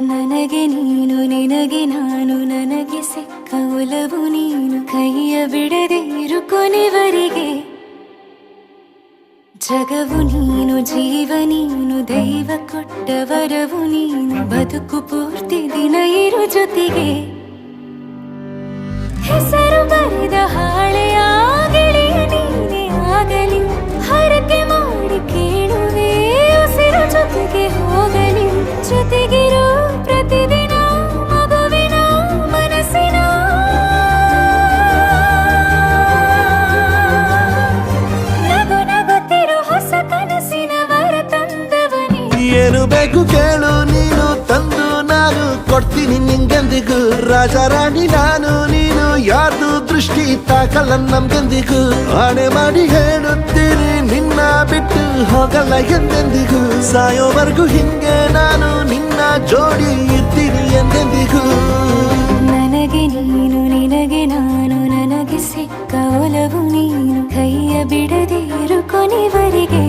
ನನಗೆ ನೀನು ನಿನಗೆ ನಾನು ನನಗೆ ಸಿಕ್ಕ ಒಲವು ನೀನು ಕೈಯ ಬಿಡದೆ ಇರು ಕೊನೆವರೆಗೆ ಜಗವು ನೀನು ಜೀವ ನೀನು ದೈವ ಕೊಟ್ಟ ವರವು ನೀನು ಬದುಕು ಪೂರ್ತಿ ದಿನ ಇರು ಜೊತೆಗೆ ಹೆಸರು ಬರೆದ ಹಾಳೆಯ ಗೆಳೆಯ ನೀನೇ ಆಗಲಿ ಹರಕೆ ಮಾಡಿ ಕೇಳುವೆ ಉಸಿರು ಜೊತೆಗೆ ಹೋಗಲಿ ಜೊತೆಗಿರೋ ಪ್ರತಿದಿನ ಮಗುವಿನ ಮನಸ್ಸಿನ ನಗು ನಗುತ್ತಿರೋ ಹೊಸ ಕನಸಿನ ವರ ತಂದವನೇ ಏನು ಬೇಕು ಕೇಳು ನೀನು ತಂದು ನಾನು ಕೊಡ್ತೀನಿ ನಿಂಗೆಂದಿಗೂ ರಾಜ ರಾಣಿ ನಾನು ನೀನು ಯಾರ್ದು ದೃಷ್ಟಿ ತಾಕಲ್ಲ ನಮ್ಗೆಂದಿಗೂ ಆಣೆ ಮಾಡಿ ಹೇಳುತ್ತೀನಿ ನಿನ್ನ ಬಿಟ್ಟು ಹೋಗಲ್ಲ ಎಂದೆಂದಿಗೂ ಸಾಯೋವರೆಗೂ ಹಿಂಗೆ ನಾನು ನಿನ್ನ ಜೋಡಿ ಇರ್ತೀನಿ ಎಂದೆಂದಿಗೂ ನನಗೆ ನೀನು ನಿನಗೆ ನಾನು ನನಗೆ ಸಿಕ್ಕ ಒಲವು ನೀನು ಕೈಯ ಬಿಡದೆ ಇರು ಕೊನೆವರೆಗೆ